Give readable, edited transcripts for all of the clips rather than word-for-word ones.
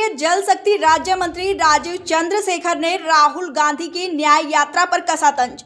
केंद्रीय जल शक्ति राज्य मंत्री राजीव चंद्रशेखर ने राहुल गांधी की न्याय यात्रा पर कसा तंज।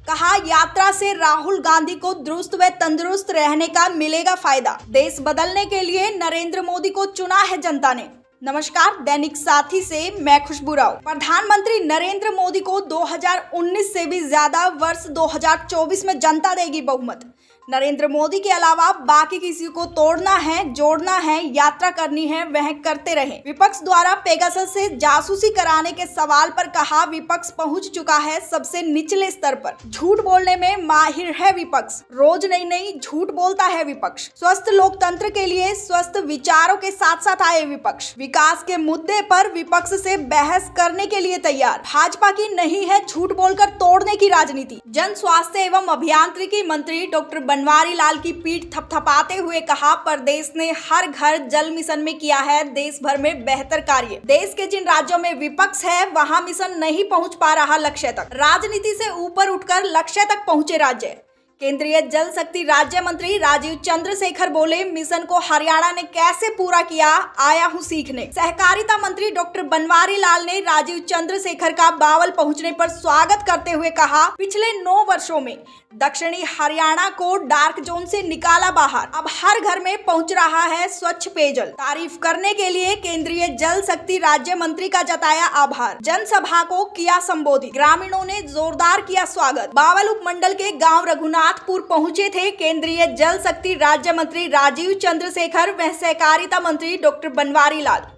कहा, यात्रा से राहुल गांधी को दुरुस्त व तंदुरुस्त रहने का मिलेगा फायदा। देश बदलने के लिए नरेंद्र मोदी को चुना है जनता ने। नमस्कार, दैनिक साथी से मैं खुशबू राव। प्रधानमंत्री नरेंद्र मोदी को 2019 से भी ज्यादा वर्ष 2024 में जनता देगी बहुमत। नरेंद्र मोदी के अलावा बाकी किसी को तोड़ना है, जोड़ना है, यात्रा करनी है, वह करते रहे। विपक्ष द्वारा पेगासस से जासूसी कराने के सवाल पर कहा, विपक्ष पहुंच चुका है सबसे निचले स्तर पर। झूठ बोलने में माहिर है विपक्ष, रोज नई नई झूठ बोलता है विपक्ष। स्वस्थ लोकतंत्र के लिए स्वस्थ विचारों के साथ साथ आए विपक्ष। विकास के मुद्दे पर विपक्ष से बहस करने के लिए तैयार। भाजपा की नहीं है झूठ बोलकर तोड़ने की राजनीति। जन स्वास्थ्य एवं अभियांत्रिकी मंत्री डॉक्टर बनवारी लाल की पीठ थपथपाते हुए कहा, प्रदेश ने हर घर जल मिशन में किया है देश भर में बेहतर कार्य। देश के जिन राज्यों में विपक्ष है वहां मिशन नहीं पहुंच पा रहा लक्ष्य तक। राजनीति से ऊपर उठकर लक्ष्य तक पहुंचे राज्य। केंद्रीय जल शक्ति राज्य मंत्री राजीव चंद्रशेखर बोले, मिशन को हरियाणा ने कैसे पूरा किया, आया हूं सीखने। सहकारिता मंत्री डॉक्टर बनवारी लाल ने राजीव चंद्रशेखर का बावल पहुंचने पर स्वागत करते हुए कहा, पिछले 9 वर्षों में दक्षिणी हरियाणा को डार्क जोन से निकाला बाहर। अब हर घर में पहुंच रहा है स्वच्छ पेयजल। तारीफ करने के लिए केंद्रीय जल शक्ति राज्य मंत्री का जताया आभार। जनसभा को किया संबोधित। ग्रामीणों ने जोरदार किया स्वागत। बावल उपमंडल के गाँव रघुनाथपुर पहुंचे थे केंद्रीय जल शक्ति राज्य मंत्री राजीव चंद्रशेखर व सहकारिता मंत्री डॉक्टर बनवारी लाल।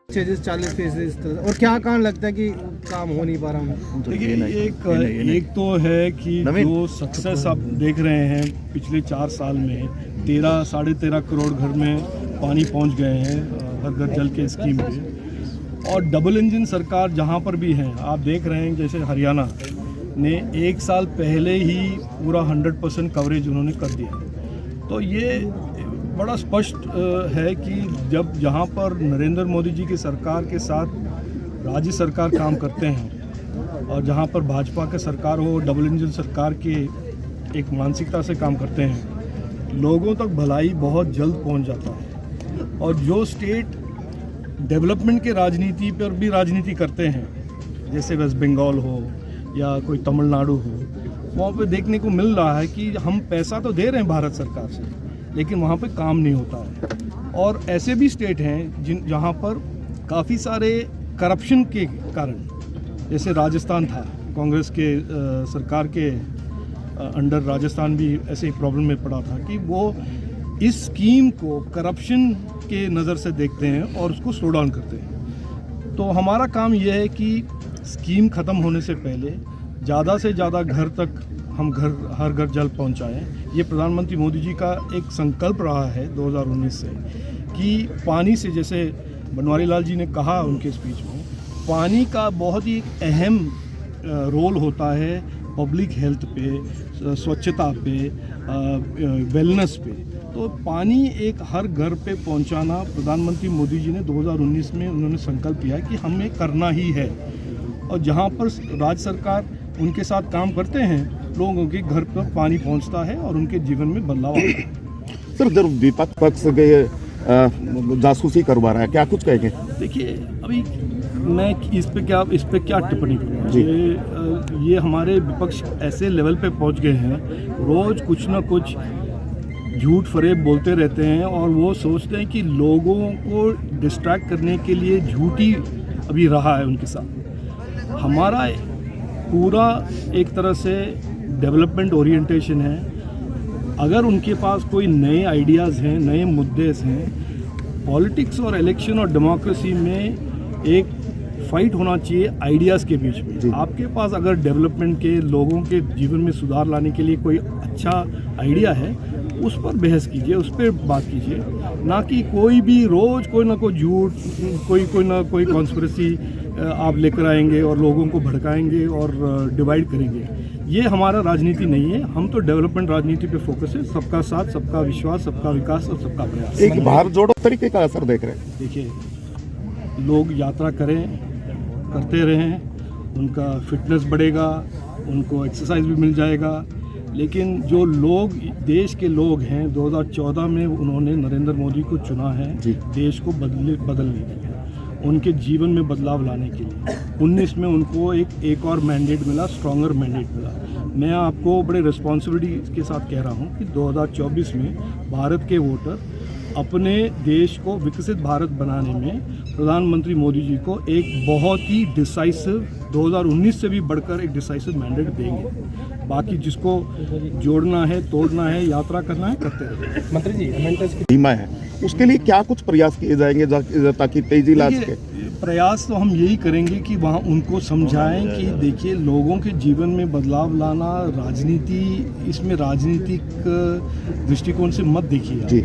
40% और क्या कारण लगता है कि काम हो नहीं पा रहा हूँ? देखिए, एक तो है कि जो सक्सेस आप देख रहे हैं पिछले 4 साल में 13-13.5 करोड़ घर में पानी पहुंच गए हैं हर घर जल के स्कीम पे। और डबल इंजन सरकार जहां पर भी है, आप देख रहे हैं जैसे हरियाणा ने 1 साल पहले ही पूरा 100% कवरेज उन्होंने कर दिया। तो ये बड़ा स्पष्ट है कि जब जहाँ पर नरेंद्र मोदी जी की सरकार के साथ राज्य सरकार काम करते हैं और जहाँ पर भाजपा की सरकार हो, डबल इंजन सरकार के एक मानसिकता से काम करते हैं, लोगों तक भलाई बहुत जल्द पहुँच जाता है। और जो स्टेट डेवलपमेंट के राजनीति पर भी राजनीति करते हैं, जैसे वेस्ट बंगाल हो या कोई तमिलनाडु हो, वहाँ पे देखने को मिल रहा है कि हम पैसा तो दे रहे हैं भारत सरकार से, लेकिन वहाँ पे काम नहीं होता है। और ऐसे भी स्टेट हैं जहाँ पर काफ़ी सारे करप्शन के कारण, जैसे राजस्थान था, कांग्रेस के सरकार के अंडर राजस्थान भी ऐसे ही प्रॉब्लम में पड़ा था कि वो इस स्कीम को करप्शन के नज़र से देखते हैं और उसको स्लो डाउन करते हैं। तो हमारा काम यह है कि स्कीम ख़त्म होने से पहले ज़्यादा से ज़्यादा घर तक हम हर घर जल पहुंचाएं। ये प्रधानमंत्री मोदी जी का एक संकल्प रहा है 2019 से कि पानी से, जैसे बनवारी लाल जी ने कहा उनके स्पीच में, पानी का बहुत ही अहम रोल होता है पब्लिक हेल्थ पे, स्वच्छता पे, वेलनेस पे। तो पानी एक हर घर पे पहुंचाना प्रधानमंत्री मोदी जी ने 2019 में उन्होंने संकल्प किया कि हमें करना ही है। और जहाँ पर राज्य सरकार उनके साथ काम करते हैं, लोगों के घर पर पानी पहुंचता है और उनके जीवन में बदलाव आता है। सर, उधर विपक्ष पक्ष जासूसी करवा रहा है, क्या कुछ कहेंगे? देखिए, अभी मैं इस पे क्या टिप्पणी करूँगा। ये हमारे विपक्ष ऐसे लेवल पे पहुंच गए हैं, रोज कुछ ना कुछ झूठ फरेब बोलते रहते हैं और वो सोचते हैं कि लोगों को डिस्ट्रैक्ट करने के लिए झूठ ही अभी रहा है उनके साथ। हमारा पूरा एक तरह से डेवलपमेंट ओरिएंटेशन है। अगर उनके पास कोई नए आइडियाज़ हैं, नए मुद्दे हैं, पॉलिटिक्स और इलेक्शन और डेमोक्रेसी में एक फाइट होना चाहिए आइडियाज़ के बीच में। आपके पास अगर डेवलपमेंट के, लोगों के जीवन में सुधार लाने के लिए कोई अच्छा आइडिया है, उस पर बहस कीजिए, उस पर बात कीजिए, ना कि कोई भी रोज़ कोई ना कोई झूठ, कोई ना कोई कॉन्स्पिरेसी आप लेकर आएंगे और लोगों को भड़काएंगे और डिवाइड करेंगे। ये हमारा राजनीति नहीं है। हम तो डेवलपमेंट राजनीति पे फोकस है, सबका साथ, सबका विश्वास, सबका विकास और सबका प्रयास। एक बाहर जोड़ो तरीके का असर देख रहे हैं। देखिए, लोग यात्रा करें, करते रहें, उनका फिटनेस बढ़ेगा, उनको एक्सरसाइज भी मिल जाएगा, लेकिन जो लोग देश के लोग हैं 2014 में उन्होंने नरेंद्र मोदी को चुना है देश को बदलने के लिए, उनके जीवन में बदलाव लाने के लिए। 19 में उनको एक और मैंडेट मिला, स्ट्रॉन्गर मैंडेट मिला। मैं आपको बड़े रिस्पॉन्सिबिलिटी के साथ कह रहा हूँ कि 2024 में भारत के वोटर अपने देश को विकसित भारत बनाने में प्रधानमंत्री मोदी जी को एक बहुत ही डिसाइसिव 2019 से भी बढ़कर एक डिसाइसिव मैंडेट देंगे। बाकी जिसको जोड़ना है, तोड़ना है, यात्रा करना है, करते रहे। मंत्री जी अमेंडमेंट्स धीमा है, उसके लिए क्या कुछ प्रयास किए जाएंगे ताकि तेजी ला सके? प्रयास तो हम यही करेंगे कि वहाँ उनको समझाएं कि देखिए लोगों के जीवन में बदलाव लाना, राजनीति, इसमें राजनीतिक दृष्टिकोण से मत देखिए।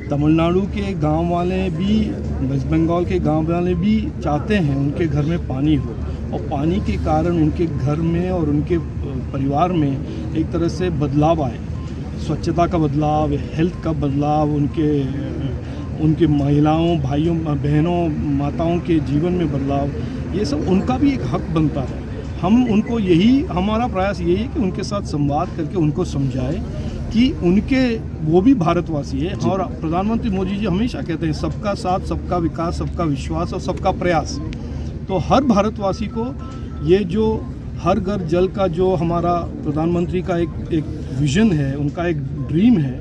तमिलनाडु के गांव वाले भी, वेस्ट बंगाल के गांव वाले भी चाहते हैं उनके घर में पानी हो, और पानी के कारण उनके घर में और उनके परिवार में एक तरह से बदलाव आए, स्वच्छता का बदलाव, हेल्थ का बदलाव, उनके महिलाओं, भाइयों, बहनों, माताओं के जीवन में बदलाव, ये सब उनका भी एक हक बनता है। हम उनको हमारा प्रयास यही है कि उनके साथ संवाद करके उनको समझाएं कि वो भी भारतवासी है। और प्रधानमंत्री मोदी जी हमेशा कहते हैं सबका साथ, सबका विकास, सबका विश्वास और सबका प्रयास। तो हर भारतवासी को ये जो हर घर जल का जो हमारा प्रधानमंत्री का एक विजन है, उनका एक ड्रीम है,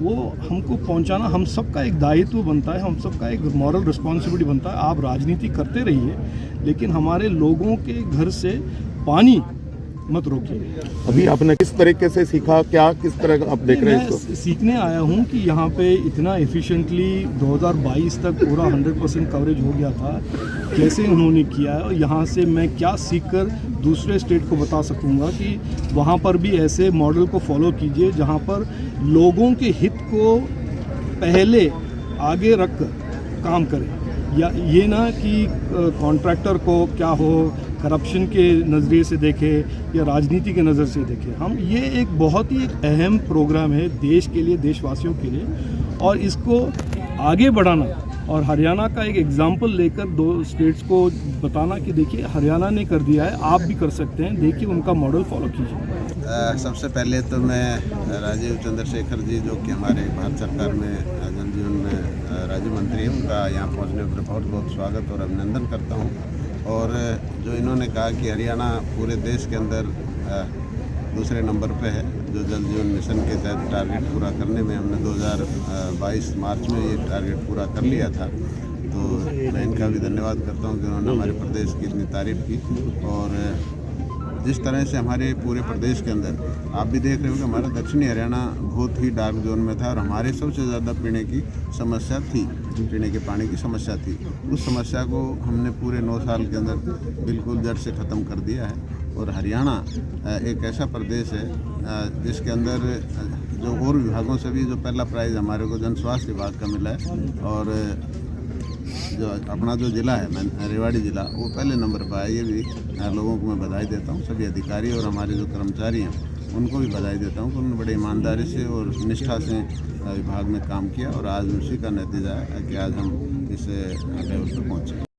वो हमको पहुंचाना हम सबका एक दायित्व बनता है, हम सबका एक मॉरल रिस्पॉन्सिबिलिटी बनता है। आप राजनीति करते रहिए, लेकिन हमारे लोगों के घर से पानी मत रोकिए। अभी आपने किस तरीके से सीखा, क्या किस तरह आप देख रहे हैं इसको? मैं सीखने आया हूँ कि यहाँ पे इतना एफिशिएंटली 2022 तक पूरा 100% कवरेज हो गया था, कैसे उन्होंने किया है, और यहाँ से मैं क्या सीखकर दूसरे स्टेट को बता सकूँगा कि वहाँ पर भी ऐसे मॉडल को फॉलो कीजिए जहाँ पर लोगों के हित को पहले आगे रख कर काम करें, या ये ना कि कॉन्ट्रैक्टर को क्या हो, करप्शन के नज़रिए से देखे या राजनीति के नज़र से देखे। हम ये एक बहुत ही एक अहम प्रोग्राम है देश के लिए, देशवासियों के लिए, और इसको आगे बढ़ाना और हरियाणा का एक एग्जाम्पल लेकर 2 स्टेट्स को बताना कि देखिए हरियाणा ने कर दिया है, आप भी कर सकते हैं, देखिए उनका मॉडल फॉलो कीजिए। सबसे पहले तो मैं राजीव चंद्रशेखर जी, जो कि हमारे भारत सरकार में जल जीवन में राज्य मंत्री हैं, उनका यहाँ पहुँचने पर बहुत बहुत स्वागत और अभिनंदन करता हूँ। और जो इन्होंने कहा कि हरियाणा पूरे देश के अंदर दूसरे नंबर पे है जो जल जीवन मिशन के तहत टारगेट पूरा करने में, हमने 2022 मार्च में ये टारगेट पूरा कर लिया था। तो मैं इनका भी धन्यवाद करता हूँ कि उन्होंने हमारे प्रदेश की इतनी तारीफ़ की। और जिस तरह से हमारे पूरे प्रदेश के अंदर आप भी देख रहे हो कि हमारा दक्षिणी हरियाणा बहुत ही डार्क जोन में था, और हमारे सबसे ज़्यादा पीने की समस्या थी, पीने के पानी की समस्या थी। उस समस्या को हमने पूरे 9 साल के अंदर बिल्कुल जड़ से ख़त्म कर दिया है। और हरियाणा एक ऐसा प्रदेश है जिसके अंदर जो और विभागों से भी जो पहला प्राइज़ हमारे को जन स्वास्थ्य विभाग का मिला है, और जो अपना जो ज़िला है रेवाड़ी ज़िला, वो पहले नंबर पर है। ये भी लोगों को मैं बधाई देता हूँ, सभी अधिकारी और हमारे जो कर्मचारी हैं उनको भी बधाई देता हूँ कि उन्होंने बड़े ईमानदारी से और निष्ठा से विभाग में काम किया, और आज उसी का नतीजा है कि आज हम इस लेवल पर पहुँचे।